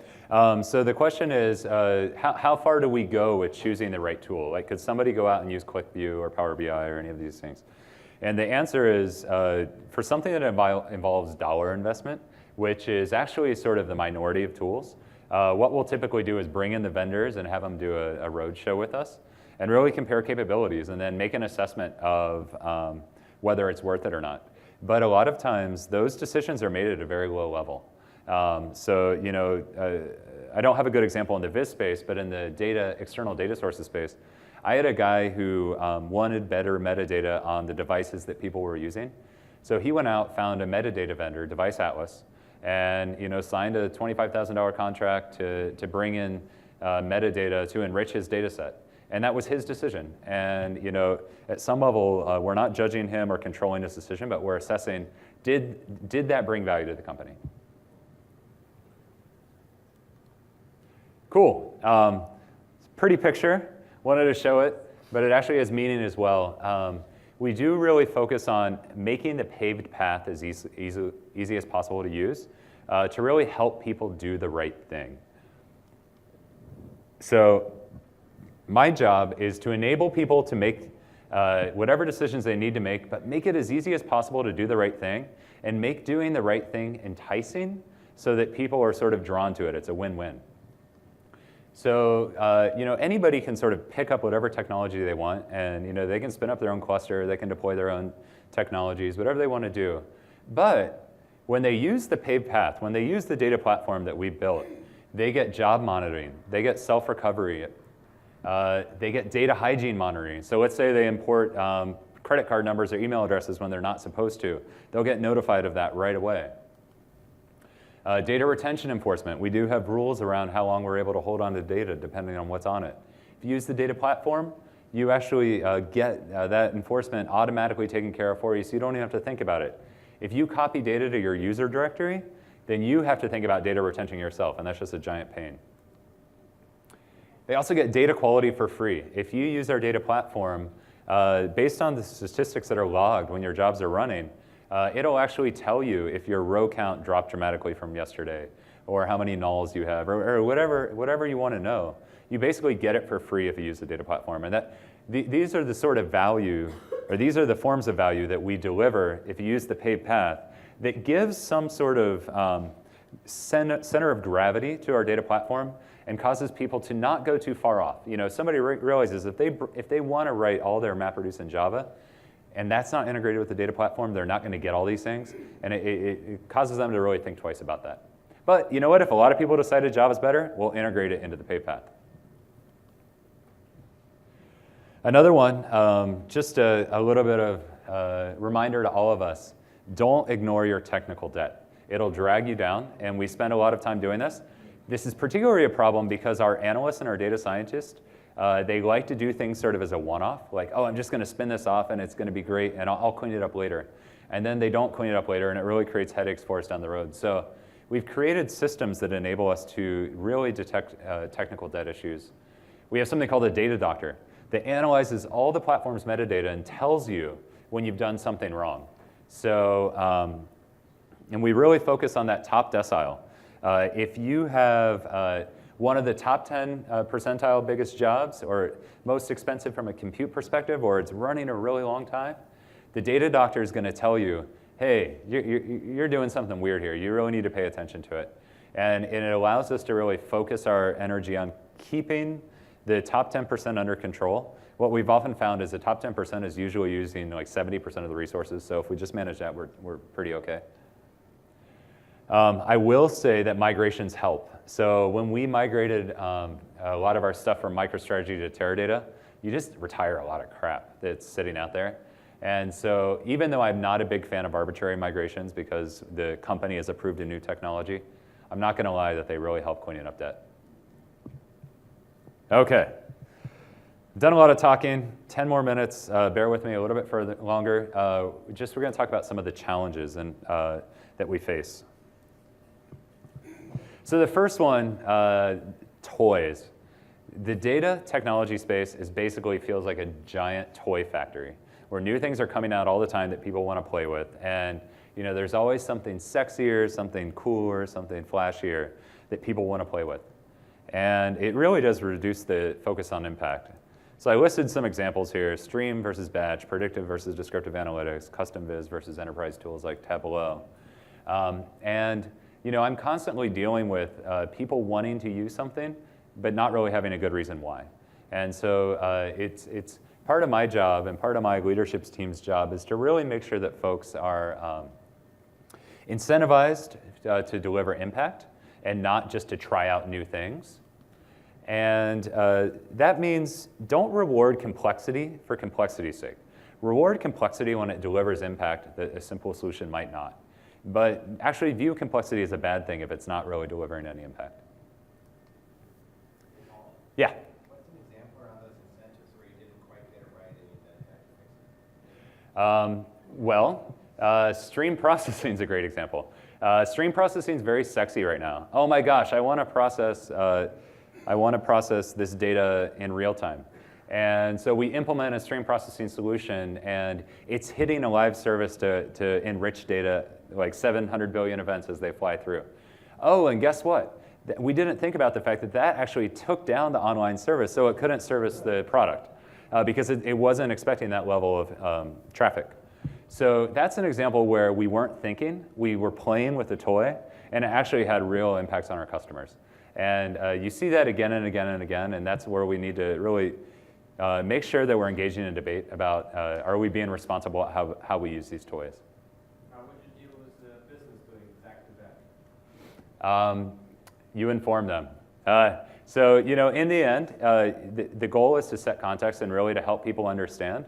So the question is, how far do we go with choosing the right tool? Like, could somebody go out and use ClickView or Power BI or any of these things? And the answer is, for something that involves dollar investment, which is actually sort of the minority of tools, what we'll typically do is bring in the vendors and have them do a roadshow with us and really compare capabilities and then make an assessment of whether it's worth it or not. But a lot of times, those decisions are made at a very low level. So, you know, I don't have a good example in the Viz space, but in the external data sources space, I had a guy who wanted better metadata on the devices that people were using. So he went out, found a metadata vendor, Device Atlas, and, you know, signed a $25,000 contract to bring in metadata to enrich his data set. And that was his decision. And, you know, at some level, we're not judging him or controlling his decision, but we're assessing, did that bring value to the company? Cool. Pretty picture. Wanted to show it, but it actually has meaning as well. We do really focus on making the paved path as easy as possible to use to really help people do the right thing. So my job is to enable people to make whatever decisions they need to make, but make it as easy as possible to do the right thing and make doing the right thing enticing so that people are sort of drawn to it. It's a win-win. So, you know, anybody can sort of pick up whatever technology they want, and, you know, they can spin up their own cluster, they can deploy their own technologies, whatever they want to do. But when they use the paved path, when they use the data platform that we built, they get job monitoring, they get self-recovery, they get data hygiene monitoring. So let's say they import credit card numbers or email addresses when they're not supposed to. They'll get notified of that right away. Data retention enforcement. We do have rules around how long we're able to hold on to data depending on what's on it. If you use the data platform, you actually get that enforcement automatically taken care of for you, so you don't even have to think about it. If you copy data to your user directory, then you have to think about data retention yourself, and that's just a giant pain. They also get data quality for free. If you use our data platform, based on the statistics that are logged when your jobs are running, it'll actually tell you if your row count dropped dramatically from yesterday, or how many nulls you have, or whatever you want to know. You basically get it for free if you use the data platform. And these are the sort of value, or these are the forms of value that we deliver if you use the paved path that gives some sort of center of gravity to our data platform and causes people to not go too far off. You know, somebody realizes if they want to write all their MapReduce in Java, and that's not integrated with the data platform, they're not going to get all these things, and it causes them to really think twice about that. But you know what? If a lot of people decided Java's better, we'll integrate it into the paved path. Another one, just a little bit of reminder to all of us, don't ignore your technical debt. It'll drag you down, and we spend a lot of time doing this. This is particularly a problem because our analysts and our data scientists, they like to do things sort of as a one-off, like, oh, I'm just going to spin this off and it's going to be great and I'll clean it up later. And then they don't clean it up later and it really creates headaches for us down the road. So we've created systems that enable us to really detect technical debt issues. We have something called a data doctor that analyzes all the platform's metadata and tells you when you've done something wrong. So, and we really focus on that top decile. If you have one of the top 10 percentile biggest jobs, or most expensive from a compute perspective, or it's running a really long time, the data doctor is going to tell you, hey, you're doing something weird here. You really need to pay attention to it. And it allows us to really focus our energy on keeping the top 10% under control. What we've often found is the top 10% is usually using like 70% of the resources. So if we just manage that, we're pretty okay. I will say that migrations help. So when we migrated a lot of our stuff from MicroStrategy to Teradata, you just retire a lot of crap that's sitting out there. And so even though I'm not a big fan of arbitrary migrations because the company has approved a new technology, I'm not going to lie that they really help cleaning up debt. Okay. Done a lot of talking, 10 more minutes. Bear with me a little bit further longer. We're going to talk about some of the challenges that we face. So the first one, toys. The data technology space basically feels like a giant toy factory where new things are coming out all the time that people want to play with. And there's always something sexier, something cooler, something flashier that people want to play with. And it really does reduce the focus on impact. So I listed some examples here: stream versus batch, predictive versus descriptive analytics, custom viz versus enterprise tools like Tableau. I'm constantly dealing with people wanting to use something, but not really having a good reason why. And so it's part of my job and part of my leadership team's job is to really make sure that folks are incentivized to deliver impact and not just to try out new things. And that means don't reward complexity for complexity's sake. Reward complexity when it delivers impact that a simple solution might not. But actually view complexity as a bad thing if it's not really delivering any impact. Yeah? What's an example around those incentives where you didn't quite get it right and you then had to fix it? Stream processing is a great example. Stream processing is very sexy right now. Oh my gosh, I want to process this data in real time. And so we implement a stream processing solution, and it's hitting a live service to enrich data, like 700 billion events as they fly through. Oh, and guess what? We didn't think about the fact that that actually took down the online service, so it couldn't service the product because it wasn't expecting that level of traffic. So that's an example where we weren't thinking, we were playing with the toy, and it actually had real impacts on our customers. And you see that again and again and again, and that's where we need to really make sure that we're engaging in debate about are we being responsible at how we use these toys. How would you deal with the business doing exactly that? You inform them. So in the end, the goal is to set context and really to help people understand.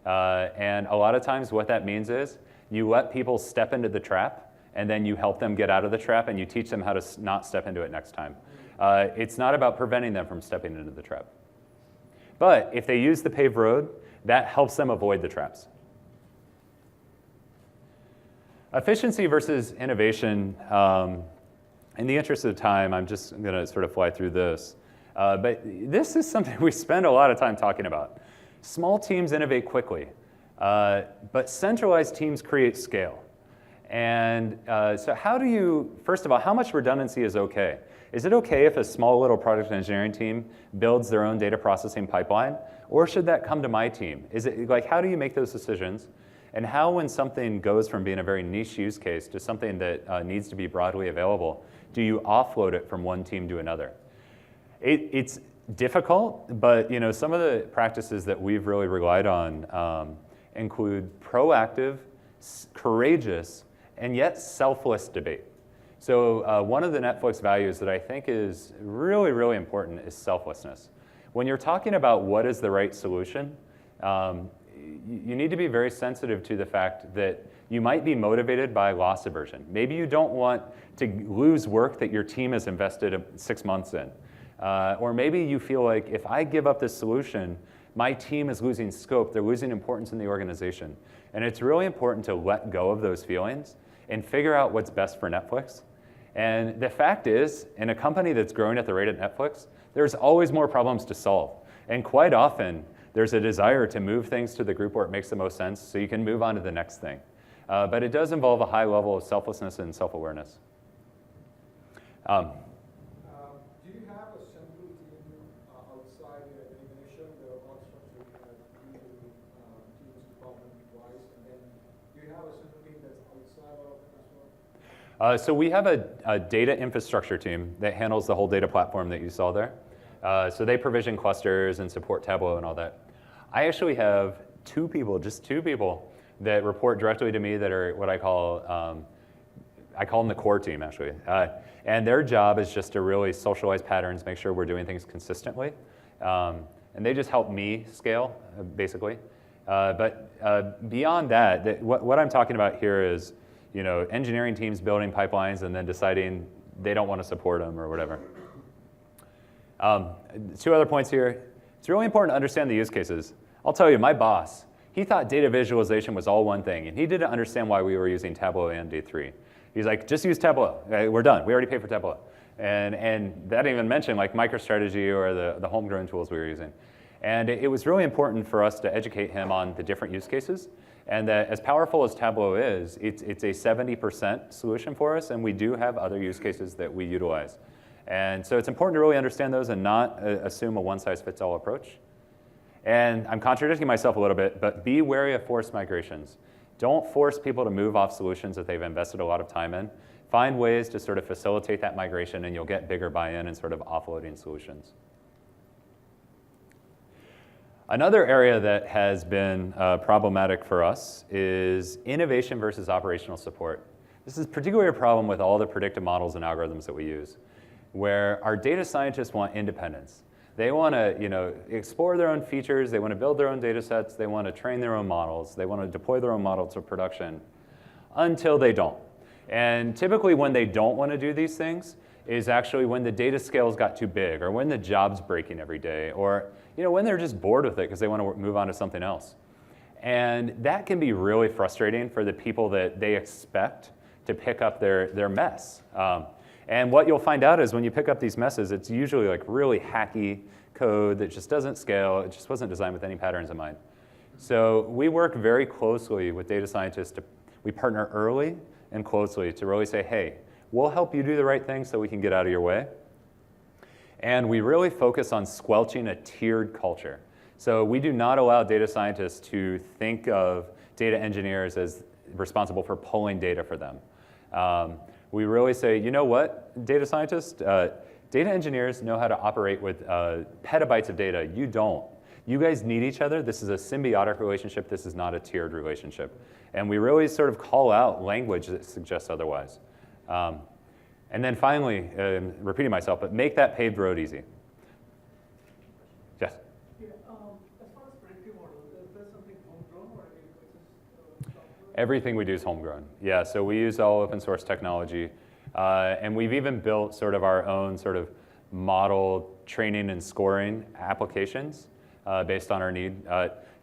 And a lot of times what that means is you let people step into the trap, and then you help them get out of the trap, and you teach them how to not step into it next time. It's not about preventing them from stepping into the trap. But if they use the paved road, that helps them avoid the traps. Efficiency versus innovation. In the interest of time, I'm just going to sort of fly through this. But this is something we spend a lot of time talking about. Small teams innovate quickly, but centralized teams create scale. And so first of all, how much redundancy is okay? Is it okay if a small little product engineering team builds their own data processing pipeline? Or should that come to my team? Is it like, how do you make those decisions? And how, when something goes from being a very niche use case to something that needs to be broadly available, do you offload it from one team to another? It's difficult, but some of the practices that we've really relied on include proactive, courageous, and yet selfless debate. So one of the Netflix values that I think is really, really important is selflessness. When you're talking about what is the right solution, you need to be very sensitive to the fact that you might be motivated by loss aversion. Maybe you don't want to lose work that your team has invested 6 months in. Or maybe you feel like if I give up this solution, my team is losing scope, they're losing importance in the organization. And it's really important to let go of those feelings and figure out what's best for Netflix. And the fact is, in a company that's growing at the rate of Netflix, there's always more problems to solve. And quite often, there's a desire to move things to the group where it makes the most sense so you can move on to the next thing. But it does involve a high level of selflessness and self-awareness. Do you have a central team outside the definition, the org structure you have teams department-wise, and then do you have a central team that's slab out of it as well? So we have a data infrastructure team that handles the whole data platform that you saw there. So they provision clusters and support Tableau and all that. I actually have just two people that report directly to me that are what I call them the core team, actually. And their job is just to really socialize patterns, make sure we're doing things consistently. And they just help me scale, basically. But beyond that, what I'm talking about here is engineering teams building pipelines and then deciding they don't want to support them or whatever. Two other points here. It's really important to understand the use cases. I'll tell you, my boss, he thought data visualization was all one thing, and he didn't understand why we were using Tableau and D3. He's like, just use Tableau. We're done. We already paid for Tableau. And that didn't even mention like MicroStrategy or the homegrown tools we were using. And it was really important for us to educate him on the different use cases. And that as powerful as Tableau is, it's a 70% solution for us, and we do have other use cases that we utilize. And so it's important to really understand those and not assume a one-size-fits-all approach. And I'm contradicting myself a little bit, but be wary of forced migrations. Don't force people to move off solutions that they've invested a lot of time in. Find ways to sort of facilitate that migration, and you'll get bigger buy-in and sort of offloading solutions. Another area that has been problematic for us is innovation versus operational support. This is particularly a problem with all the predictive models and algorithms that we use, where our data scientists want independence. They want to explore their own features, they want to build their own data sets, they want to train their own models, they want to deploy their own models to production until they don't. And typically when they don't want to do these things is actually when the data scales got too big, or when the job's breaking every day, or when they're just bored with it because they want to move on to something else. And that can be really frustrating for the people that they expect to pick up their mess. And what you'll find out is when you pick up these messes, it's usually like really hacky code that just doesn't scale. It just wasn't designed with any patterns in mind. So we work very closely with data scientists. We partner early and closely to really say, hey, we'll help you do the right thing so we can get out of your way. And we really focus on squelching a tiered culture. So we do not allow data scientists to think of data engineers as responsible for pulling data for them. We really say, you know what, data scientists, data engineers know how to operate with petabytes of data. You don't. You guys need each other. This is a symbiotic relationship. This is not a tiered relationship. And we really sort of call out language that suggests otherwise. And then finally, repeating myself, but make that paved road easy. Yes? Yeah, as far as predictive models, is there something homegrown or is software? Everything we do is homegrown. Yeah, so we use all open source technology. And we've even built sort of our own sort of model training and scoring applications based on our need.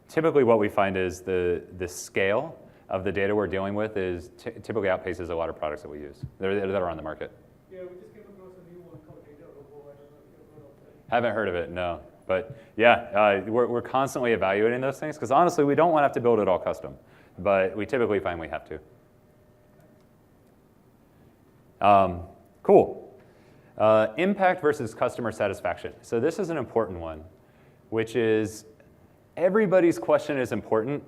Typically what we find is the scale of the data we're dealing with is typically outpaces a lot of products that we use that are on the market. Yeah, we just came across a new one called Data Robo. I don't know if you've heard of that. Haven't heard of it, no. But yeah, we're constantly evaluating those things because honestly, we don't want to have to build it all custom, but we typically find we have to. Cool. Impact versus customer satisfaction. So this is an important one, which is everybody's question is important,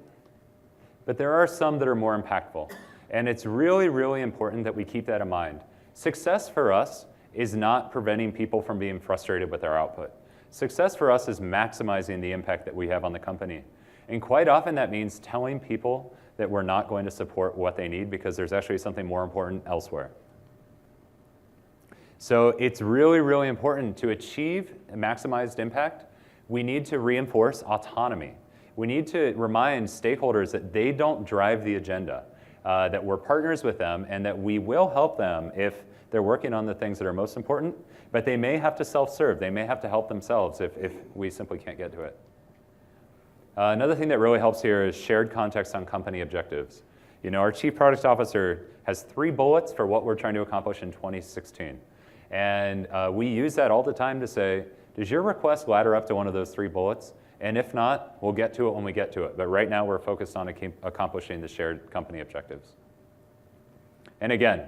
but there are some that are more impactful. And it's really, really important that we keep that in mind. Success for us is not preventing people from being frustrated with our output. Success for us is maximizing the impact that we have on the company. And quite often that means telling people that we're not going to support what they need because there's actually something more important elsewhere. So it's really, really important to achieve maximized impact. We need to reinforce autonomy. We need to remind stakeholders that they don't drive the agenda, that we're partners with them and that we will help them if they're working on the things that are most important, but they may have to self-serve. They may have to help themselves if we simply can't get to it. Another thing that really helps here is shared context on company objectives. Our Chief Product Officer has 3 bullets for what we're trying to accomplish in 2016. And we use that all the time to say, does your request ladder up to one of those 3 bullets? And if not, we'll get to it when we get to it. But right now, we're focused on accomplishing the shared company objectives. And again,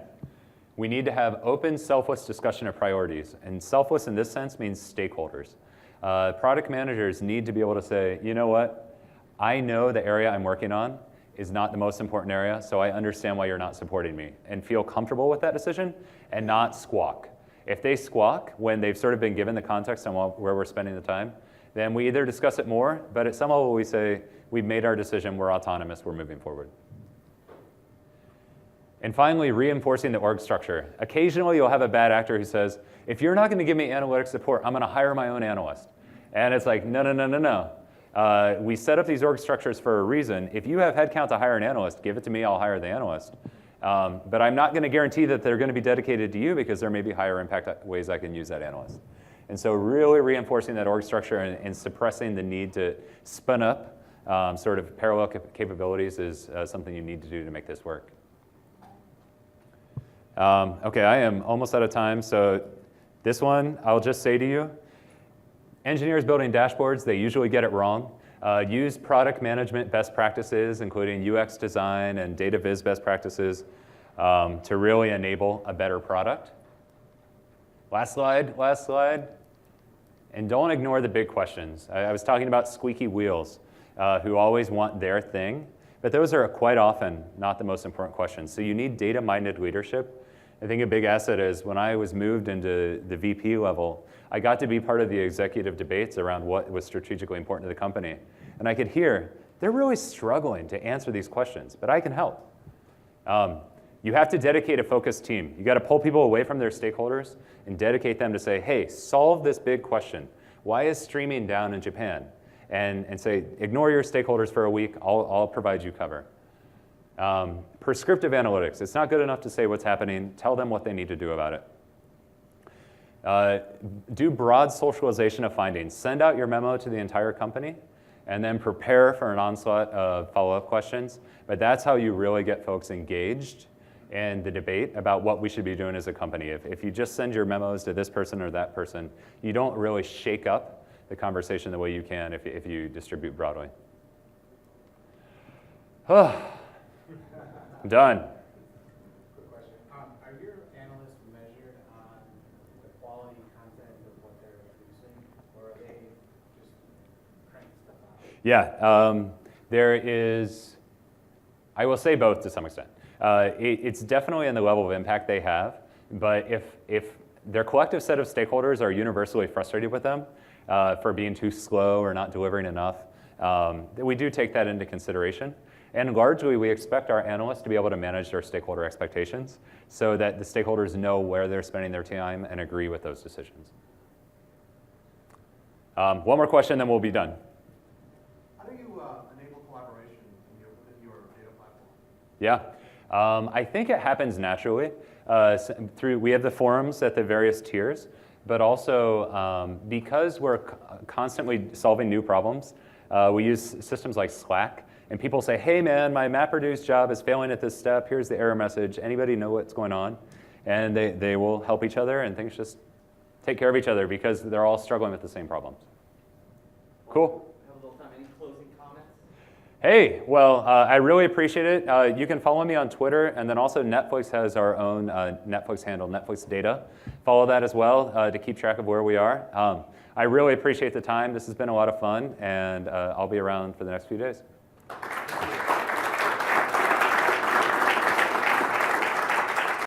we need to have open, selfless discussion of priorities. And selfless in this sense means stakeholders. Product managers need to be able to say, you know what? I know the area I'm working on is not the most important area, so I understand why you're not supporting me, and feel comfortable with that decision and not squawk. If they squawk when they've sort of been given the context on where we're spending the time, then we either discuss it more, but at some level we say, we've made our decision, we're autonomous, we're moving forward. And finally, reinforcing the org structure. Occasionally you'll have a bad actor who says, if you're not going to give me analytics support, I'm going to hire my own analyst. And it's like, no, no, no, no, no. We set up these org structures for a reason. If you have headcount to hire an analyst, give it to me, I'll hire the analyst. But I'm not going to guarantee that they're going to be dedicated to you because there may be higher impact ways I can use that analyst. And so really reinforcing that org structure and suppressing the need to spin up sort of parallel capabilities is something you need to do to make this work. Okay, I am almost out of time, so this one I'll just say to you, engineers building dashboards, they usually get it wrong. Use product management best practices, including UX design and Dataviz best practices to really enable a better product. Last slide, last slide. And don't ignore the big questions. I was talking about squeaky wheels who always want their thing, but those are quite often not the most important questions. So you need data-minded leadership. I think a big asset is when I was moved into the VP level, I got to be part of the executive debates around what was strategically important to the company. And I could hear, they're really struggling to answer these questions, but I can help. You have to dedicate a focused team. You got to pull people away from their stakeholders and dedicate them to say, hey, solve this big question. Why is streaming down in Japan? And say, ignore your stakeholders for a week, I'll provide you cover. Prescriptive analytics. It's not good enough to say what's happening. Tell them what they need to do about it. Do broad socialization of findings. Send out your memo to the entire company and then prepare for an onslaught of follow-up questions. But that's how you really get folks engaged in the debate about what we should be doing as a company. If you just send your memos to this person or that person, you don't really shake up the conversation the way you can if you distribute broadly. I'm done. Quick question. Are your analysts measured on the quality content of what they're producing, or are they just cranking stuff out? Yeah, there is, I will say both to some extent. It's definitely in the level of impact they have, but if their collective set of stakeholders are universally frustrated with them for being too slow or not delivering enough, we do take that into consideration. And largely, we expect our analysts to be able to manage their stakeholder expectations so that the stakeholders know where they're spending their time and agree with those decisions. One more question, then we'll be done. How do you enable collaboration within your data platform? Yeah, I think it happens naturally. We have the forums at the various tiers, but also because we're constantly solving new problems, we use systems like Slack. And people say, hey man, my MapReduce job is failing at this step. Here's the error message. Anybody know what's going on? And they will help each other and things just take care of each other because they're all struggling with the same problems. Cool. We have a little time. Any closing comments? Hey, well, I really appreciate it. You can follow me on Twitter, and then also Netflix has our own Netflix handle, Netflix Data. Follow that as well to keep track of where we are. I really appreciate the time. This has been a lot of fun, and I'll be around for the next few days.